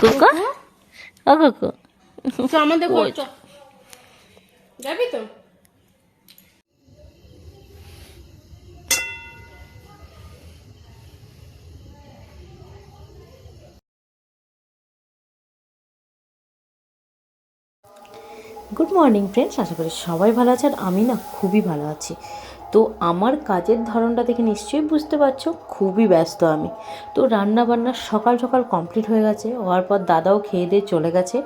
Cocoa ও cocoa তো আমাদের যাবি তো? গুড মর্নিং ফ্রেন্ডস, আশা করি সবাই ভালো আছে আর আমি না খুবই ভালো আছি। তো আমার কাজের ধরনটা দেখে নিশ্চয়ই বুঝতে পারছো খুবই ব্যস্ত আমি। তো রান্না বান্না সকাল সকাল কমপ্লিট হয়ে গেছে, হওয়ার পর দাদাও খেয়ে দিয়ে চলে গেছে।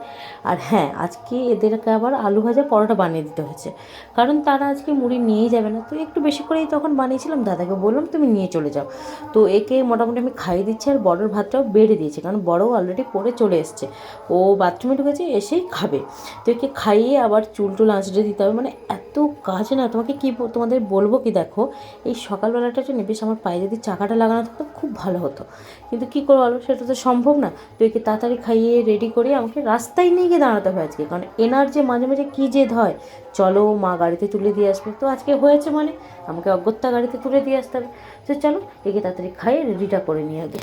আর হ্যাঁ, আজকে এদেরকে আবার আলু ভাজা পরোটা বানিয়ে দিতে হয়েছে, কারণ তারা আজকে মুড়ি নিয়েই যাবে না। তো একটু বেশি করেই তখন বানিয়েছিলাম, দাদাকে বললাম তুমি নিয়ে চলে যাও। তো একে মোটামুটি আমি খাইয়ে দিচ্ছি আর বড়োর ভাতটাও বেড়ে দিয়েছি, কারণ বড়ও অলরেডি পড়ে চলে এসছে, ও বাথরুমে ঢুকেছে, এসেই খাবে। তো একে খাইয়ে আবার চুল টুল আঁচড়ে দিতে হবে, মানে এত কাজ না তোমাকে কি তোমাদের বলবো কি। দেখো এই সকালবেলাটা জন্য বেশ আমার পায়ে যদি চাকাটা লাগানো থাকতো খুব ভালো হতো, কিন্তু কী করবো বলো, সেটা তো সম্ভব না। তো একে তাড়াতাড়ি খাইয়ে রেডি করে আমাকে রাস্তায় নিয়ে গিয়ে দাঁড়াতে হয় আজকে, কারণ এনার যে মাঝে মাঝে কী জেদ হয়, চলো মা গাড়িতে তুলে দিয়ে আসবে। তো আজকে হয়েছে মানে আমাকে অগত্যা গাড়িতে তুলে দিয়ে আসতে হবে। তো চলো একে তাড়াতাড়ি খাইয়ে রেডিটা করে নিয়ে আগে।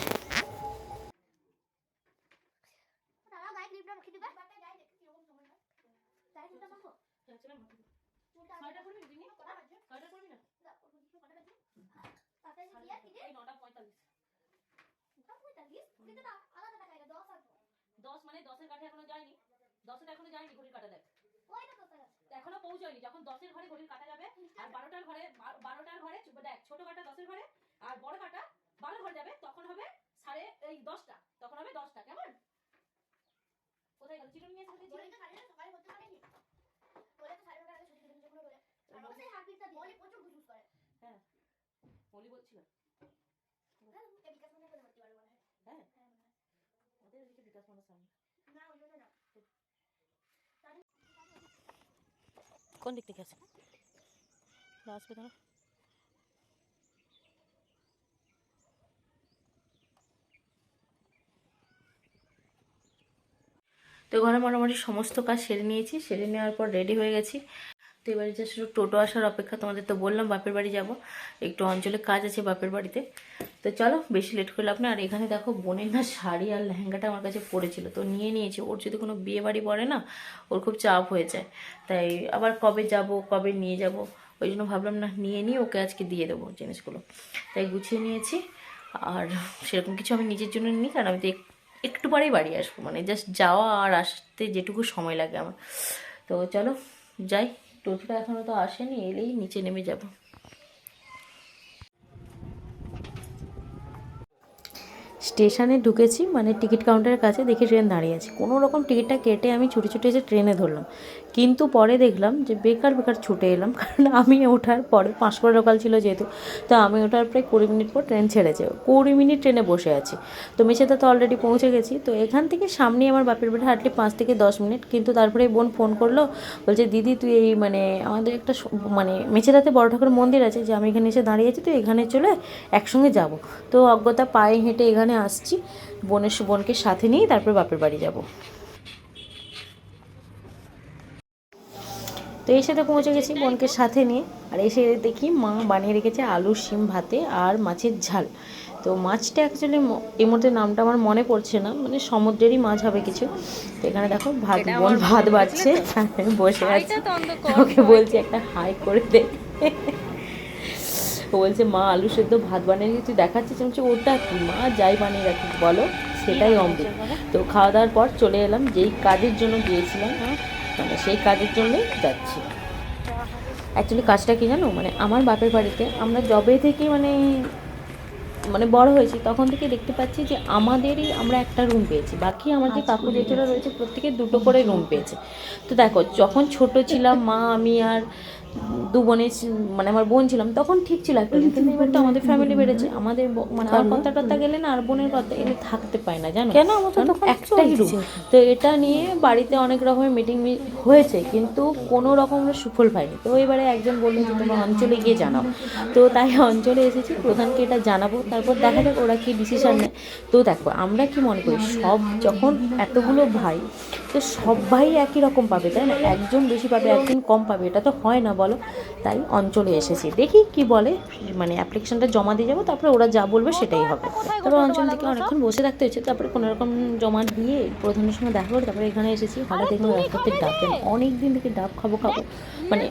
এখনো পৌঁছায়নি, যখন 10-এর ঘরে ঘড়ির কাটা যাবে আর 12টার ঘরে 12টার ঘরে দেখ, ছোট কাটা 10-এর ঘরে আর বড় কাটা 12 ঘরে যাবে, তখন হবে 10:30, তখন হবে 10টা। কেমন? কোথায় গেল? চিরুনি নিয়ে এসে বলে তো কালকে সকালে করতে পারেনি, বলে তো 9:30 আগে ছুটি দিতে বলে আর ওই হারপিটটা বলে প্রচুর গুজুস করে। হ্যাঁ বলি বলছিল না, এই বিকাশ মনে করে করতে পারবে না। হ্যাঁ হ্যাঁ ওদের এদিকে বিকাশ মনে সামনে না, ওই জন্য না। কোন দিক থেকে আছে আসবে দাঁড়া। তো ঘরে মোটামুটি সমস্ত কাজ সেরে নিয়েছি, সেরে নেওয়ার পর রেডি হয়ে গেছি। তো এবারে জাস্ট টোটো আসার অপেক্ষা। তোমাদের তো বললাম বাপের বাড়ি যাব, একটু অঞ্চলে কাজ আছে বাপের বাড়িতে। তো চলো বেশি লেট করলে আপনি। আর এখানে দেখো বোনের না শাড়ি আর লেহেঙ্গাটা আমার কাছে পড়েছিল, তো নিয়ে নিয়েছি। ওর যদি কোনো বিয়ে বাড়ি পড়ে না, ওর খুব চাপ হয়ে যায়, তাই আবার কবে যাব কবে নিয়ে যাব, ওই জন্য ভাবলাম না নিয়ে নিয়ে ওকে আজকে দিয়ে দেবো জিনিসগুলো, তাই গুছিয়ে নিয়েছি। আর সেরকম কিছু আমি নিজের জন্য নিই, কারণ আমি তো একটু পরেই বাড়ি আসবো, মানে জাস্ট যাওয়া আর আসতে যেটুকু সময় লাগে আমার। তো চলো যাই, টোটোটা এখনও তো আসেনি, এলেই নিচে নেমে যাব। স্টেশনে ঢুকেছি, মানে টিকিট কাউন্টারের কাছে, দেখি ট্রেন দাঁড়িয়ে আছে। কোনো রকম টিকিটটা কেটে আমি ছুটে ছুটে এসে ট্রেনে ধরলাম, কিন্তু পরে দেখলাম যে বেকার বেকার ছুটে এলাম, কারণ আমি ওঠার পরে 5 লোকাল ছিল যেহেতু, তো আমি ওঠার প্রায় 20 মিনিট পর ট্রেন ছেড়েছে। 20 মিনিট ট্রেনে বসে আছি, তো মেছেদা তো অলরেডি পৌঁছে গেছি। তো এখান থেকে সামনে আমার বাপের বাড়ি হার্ডলি 5 থেকে 10 মিনিট, কিন্তু তারপরে বোন ফোন করলো, বলছে দিদি তুই এই মানে আমাদের একটা মানে মেছেদাতে বড় ঠাকুরের মন্দির আছে, যে আমি এখানে এসে দাঁড়িয়ে আছি, তো এখানে চলে একসঙ্গে যাব। তো অজ্ঞতা পায়ে হেঁটে এখানে আসছি, বোনকে সাথে নিয়ে তারপর বাপের বাড়ি যাব। তো এই সাথে পৌঁছে গেছি বোনকে সাথে নিয়ে। আর এসে দেখি মা বানিয়ে রেখেছে আলু শিম ভাতে আর মাছের ঝাল। তো মাছটা অ্যাকচুয়ালি এই মুহূর্তে নামটা আমার মনে পড়ছে না, মানে সমুদ্রেরই মাছ হবে কিছু। তো এখানে দেখো বোন ভাত বাড়ছে, আমি বসে আছি, ওকে বলছি একটা হাই করে দে। ও বলছে মা আলু সেদ্ধ ভাত বানিয়ে তুই দেখাচ্ছিস, আমি বলছি ওটা কি মা, যাই বানিয়ে রাখিস বলো, সেটাই অমৃত। তো খাওয়া দাওয়ার পর চলে এলাম যেই কাজের জন্য গিয়েছিলাম, মানে সেই কাজের জন্যই যাচ্ছি। অ্যাকচুয়ালি কাজটা কি জানো, মানে আমার বাপের বাড়িতে আমরা জবে থেকে মানে বড় হয়েছি, তখন থেকে দেখতে পাচ্ছি যে আমাদেরই আমরা একটা রুম পেয়েছি, বাকি আমার যে কাকু জেঠুরা রয়েছে প্রত্যেকে 2টো করে রুম পেয়েছে। তো দেখো যখন ছোট ছিলাম মা আমি আর 2 বোনে, মানে আমার বোন ছিলাম তখন ঠিক ছিল একটা, কিন্তু এবার তো আমাদের ফ্যামিলি বেড়েছে, আমাদের মানে আমার কথা টত্তা গেলে না আর বোনের কথা এলে থাকতে পায় না, জানো কেন, আমাদের তখন একটাই রুম। তো এটা নিয়ে বাড়িতে অনেক রকমের মিটিং হয়েছে, কিন্তু কোনো রকমের সুফল পাইনি। তো এবারে একজন বললেন যে তোমরা অঞ্চলে গিয়ে জানাও, তো তাই অঞ্চলে এসেছি, প্রধানকে এটা জানাবো, তারপর দেখা যাক ওরা কী ডিসিশান নেয়। তো দেখো আমরা কি মনে করি, সব যখন এতগুলো ভাই, তো সব ভাই একই রকম পাবে তাই না, একজন বেশি পাবে একজন কম পাবে, এটা তো হয় না বলো, তাই অঞ্চলে এসেছি। দেখি কি বলে, মানে অ্যাপ্লিকেশনটা জমা দিয়ে যাবো, তারপরে ওরা যা বলবে সেটাই হবে। তারপর অঞ্চল থেকে অনেকক্ষণ বসে থাকতে হয়েছে, তারপরে কোনোরকম জমা দিয়ে প্রধানের সঙ্গে দেখা করে তারপরে এখানে এসেছি। হঠাৎ দেখলাম রাস্তাতে ডাব, অনেক দিন থেকে ডাব খাবো মানে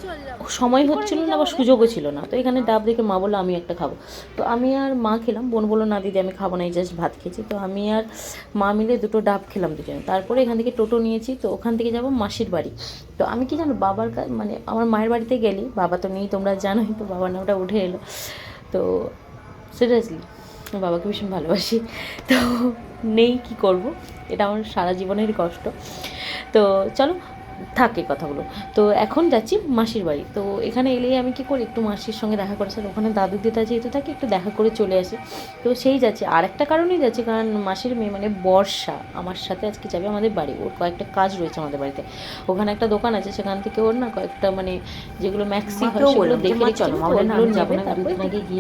সময় হচ্ছিল না বা সুযোগও ছিল না। তো এখানে ডাব দেখে মা বললো আমি একটা খাবো। তো আমি আর মা খেলাম, বোন বললো না দিদি আমি খাবো না, এই জাস্ট ভাত খেয়েছি। তো আমি আর মা মিলে দুটো ডাব খেলাম দুজনে। তারপরে এখান থেকে টোটো নিয়েছি, তো ওখান থেকে যাব মাসির বাড়ি। তো আমি কি জানো, বাবার মানে আমার মায়ের বাড়িতে গেলে, বাবা তো নেই তোমরা জানোই, তো বাবার নামটা উঠে এলো। তো সিরিয়াসলি বাবাকে ভীষণ ভালোবাসি, তো নেই, কি করব, এটা আমার সারা জীবনের কষ্ট। তো চলো থাকে কথাগুলো। তো এখন যাচ্ছি মাসির বাড়ি। তো এখানে এলেই আমি কি করি, একটু মাসির সঙ্গে দেখা করে, স্যার ওখানে দাদু দিদা যেহেতু থাকে একটু দেখা করে চলে আসি। তো সেই যাচ্ছি, আর একটা কারণেই যাচ্ছি, কারণ মাসির মেয়ে মানে বর্ষা আমার সাথে আজকে যাবে আমাদের বাড়ি। ওর কয়েকটা কাজ রয়েছে আমাদের বাড়িতে, ওখানে একটা দোকান আছে, সেখান থেকে ওর না কয়েকটা মানে যেগুলো ম্যাক্সি হয় সেগুলো দেখে চলো ওগুলো যাবে। তারপরে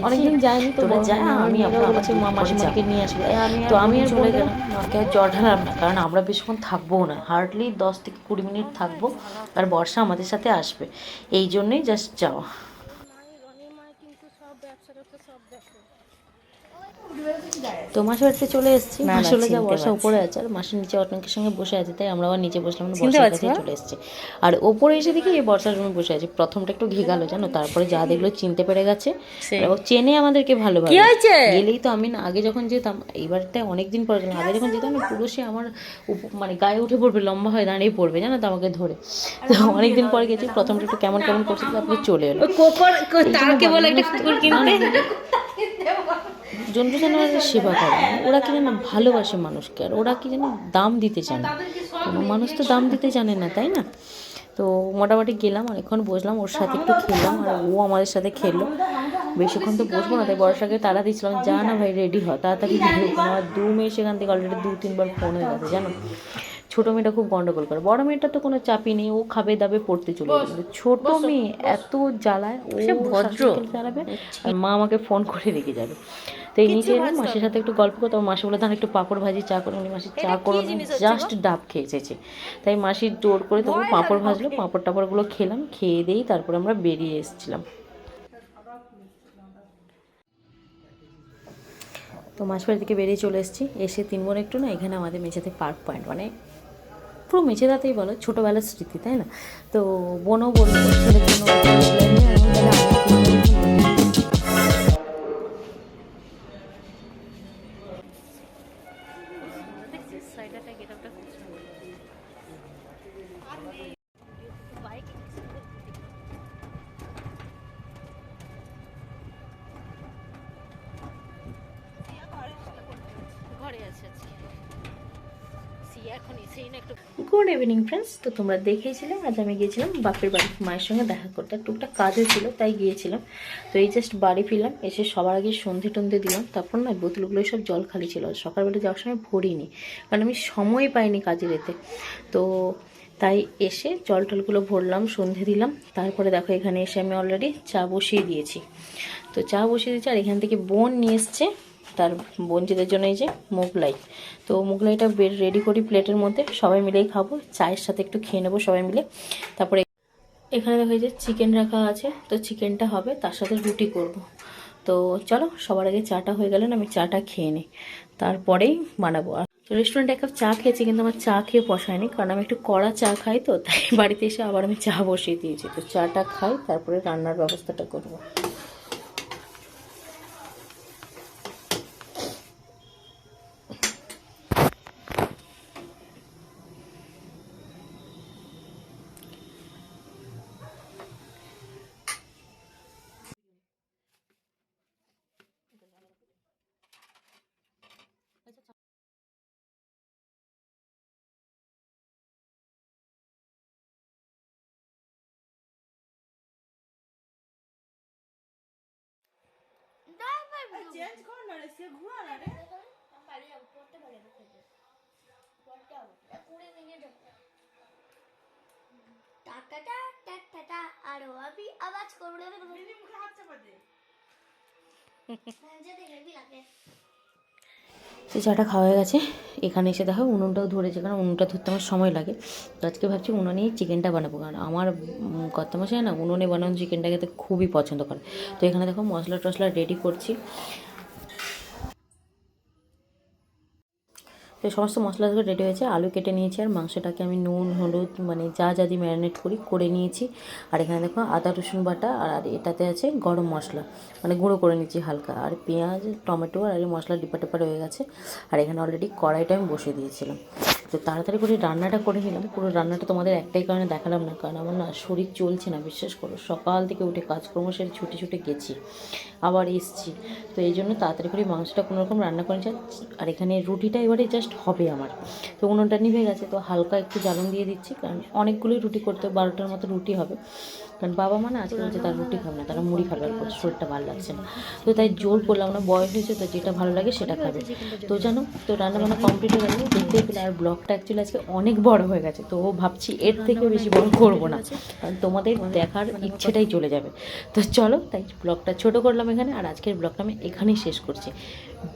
অনেকদিন যায়নি, তো যায় আমি আবার বলেছি মা মাসিমাকে নিয়ে আসবে। তো আমি আর চলে গেলাম, মাকে আর জ্বর ঢালাম না, কারণ আমরা বেশিক্ষণ থাকবো না, হার্ডলি 10 থেকে 20 মিনিট থাকবো, আর বর্ষা আমাদের সাথে আসবে, এই জন্যই জাস্ট যাওয়া। তো মাসির বাড়িতে চলে এসেছি। মাসি হলে যা বর্ষা উপরে আছে, আর মাসির নিচে অনেকের সঙ্গে বসে আছে, তাই আমরা আবার নিচে বসলাম, বর্ষার কাছে চলে এসেছি। আর ওপরে এসে দেখি এই বর্ষার জন্য বসে আছে। প্রথমটা একটু ঘি গেল জানো, তারপরে যা দেখলো চিনতে পেরে গেছে, ও চেনে আমাদেরকে ভালোভাবে। গেলেই তো আমি না আগে যখন যেতাম, এইবারটা অনেকদিন পরে গেলাম, আগে যখন যেতাম না পুরো সে আমার মানে গায়ে উঠে পড়বে, লম্বা হয়ে দাঁড়িয়ে পড়বে জানো তো আমাকে ধরে। তো অনেকদিন পরে গেছি, প্রথমটা একটু কেমন কেমন করছিল, তারপরে চলে এলো। জন্তু জানোয়ারের সেবা করে, ওরা কি যেন ভালোবাসে মানুষকে, আর ওরা কি যেন দাম দিতে জানে, কোনো মানুষ তো দাম দিতে জানে না, তাই না? তো মোটামুটি গেলাম, অনেকক্ষণ বসলাম, ওর সাথে একটু খেললাম, আর ও আমাদের সাথে খেললো। বেশিক্ষণ তো বসবো না, তাই বর্ষাকে তাড়া দিচ্ছিলাম, যা না ভাই রেডি হয় তাড়াতাড়ি, আমার 2 মেয়ে সেখান থেকে অলরেডি 2-3 বার ফোন হয়ে গেছে জানো। ছোটো মেয়েটা খুব গন্ডগোল করে, বড় মেয়েটা তো কোনো চাপই নেই, ও খাবে দাবে পড়তে চলে যাবে, কিন্তু ছোটো মেয়ে এত জ্বালায়, ও ভদ্র চালাবে আর মা আমাকে ফোন করে রেখে যাবে। তো এই নিচে এলাম, মাসির সাথে একটু গল্প করতো, মাসি বলে তাহলে একটু পাঁপড় ভাজি চা করে, উনি মাসির চা করো না, জাস্ট ডাব খেয়ে এসেছে, তাই মাসির জোর করে তবু পাঁপড় ভাজলো, পাঁপড় টাপড়গুলো খেলাম, খেয়ে দিয়েই তারপরে আমরা বেরিয়ে এসেছিলাম। তো মাসবাড়ি থেকে বেরিয়ে চলে এসেছি, এসে 3 বোন একটু না এখানে আমাদের মেঝেতে পার্ক পয়েন্ট, মানে পুরো মেঝেদাতেই বলো ছোটোবেলার স্মৃতি, তাই না? তো বোনও বললো ছেলের জন্য গুড ইভিনিং ফ্রেন্ডস। তো তোমরা দেখেছিলে আজ আমি গিয়েছিলাম বাপের বাড়ি মায়ের সঙ্গে দেখা করতে, টুকটাক কাজও ছিল তাই গিয়েছিলাম। তো এই জাস্ট বাড়ি ফিরলাম, এসে সবার আগে সন্ধে টন্ধে দিলাম, তারপর না বোতলগুলো সব জল খালি ছিল, সকালবেলা যাওয়ার সময় ভরিনি, কারণ আমি সময় পাইনি কাজের এতে। তো তাই এসে জল টলগুলো ভরলাম, সন্ধে দিলাম, তারপরে দেখো এখানে এসে আমি অলরেডি চা বসিয়ে দিয়েছি। তো চা বসিয়ে দিয়েছি, আর এখান থেকে বোন নিয়ে এসছে তার বোনজিদের জন্য এই যে মোগলাই। তো মোগলাইটা রেডি করি প্লেটের মধ্যে, সবাই মিলেই খাবো, চায়ের সাথে একটু খেয়ে নেবো সবাই মিলে। তারপরে এখানে দেখো এই যে চিকেন রাখা আছে, তো চিকেনটা হবে, তার সাথে রুটি করব। তো চলো সবার আগে চাটা হয়ে গেলে না আমি চাটা খেয়ে নিই, তারপরেই বানাবো। আর রেস্টুরেন্টে এক কাপ চা খেয়েছি, কিন্তু আমার চা খেয়ে পোষায়নি, কারণ আমি একটু কড়া চা খাই, তো তাই বাড়িতে এসে আবার আমি চা বসিয়ে দিয়েছি। তো চাটা খাই, তারপরে রান্নার ব্যবস্থাটা করবো। চেঞ্জ কর না রে, সে ঘুরা না রে। আরো আমি আওয়াজ করবো না, মুখে হাত চাপা দে। তো চাটা খাওয়া হয়ে গেছে। এখানে এসে দেখো উনুনটাও ধরেছে, কারণ উনুনটা ধরতে আমার সময় লাগে। তো আজকে ভাবছি উনুনেই চিকেনটা বানাবো, কারণ আমার কর্তামশাই না উনুনে বানানো চিকেনটা খেতে খুবই পছন্দ করে। তো এখানে দেখো মশলা টশলা রেডি করছি। তো সমস্ত মশলাগুলো রেডি হয়েছে, আলু কেটে নিয়েছি আর মাংসটাকে আমি নুন হলুদ মানে যা যা দিয়ে ম্যারিনেট করি করে নিয়েছি। আর এখানে দেখো আদা রসুন বাটা, আর এটাতে আছে গরম মশলা মানে গুঁড়ো করে নিচ্ছি হালকা, আর পেঁয়াজ টমেটো আর এই মশলা ডিপা টিপা রয়ে গেছে। আর এখানে অলরেডি কড়াইটা আমি বসিয়ে দিয়েছিলাম। তো তাড়াতাড়ি করে রান্নাটা করে নিলাম। পুরো রান্নাটা তোমাদের একটাই কারণে দেখালাম না, কারণ আমার না শরীর চলছে না, বিশ্বাস করো। সকাল থেকে উঠে কাজকর্ম সেরে ছুটে ছুটে গেছি, আবার এসছি। তো এই জন্য তাড়াতাড়ি করে মাংসটা কোনোরকম রান্না করে যাচ্ছি। আর এখানে রুটিটা এবারে জাস্ট হবে আমার। তো উনুনটা নিভে গেছে, তো হালকা একটু জ্বালন দিয়ে দিচ্ছি, কারণ অনেকগুলোই রুটি করতে 12টার মতো রুটি হবে। কারণ বাবা মা না আজকে বলছে তারা রুটি খাবে না, তারা মুড়ি খাবে, আর বলছে শরীরটা ভালো লাগছে না। তো তাই জোর করলাম না, বয়স হয়েছে তো যেটা ভালো লাগে সেটা খাবে। তো জানো, তো রান্নাবান্না কমপ্লিট হয়ে গেছে দেখতেই পেলে। আর ব্লগটা অ্যাকচুয়ালি আজকে অনেক বড় হয়ে গেছে, তো ভাবছি এর থেকেও বেশি বড় করবো না, কারণ তোমাদের দেখার ইচ্ছেটাই চলে যাবে। তো চলো, তাই ব্লগটা ছোট করলাম এখানে। আর আজকের ব্লগটা আমি এখানেই শেষ করছি।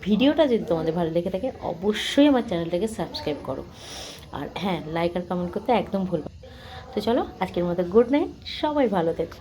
ভিডিওটা যদি তোমাদের ভালো লেগে থাকে অবশ্যই আমার চ্যানেলটাকে সাবস্ক্রাইব করো, আর হ্যাঁ, লাইক আর কমেন্ট করতে একদম ভুলবে না। তো চলো, আজকের মতো গুড নাইট, সবাই ভালো থেকো।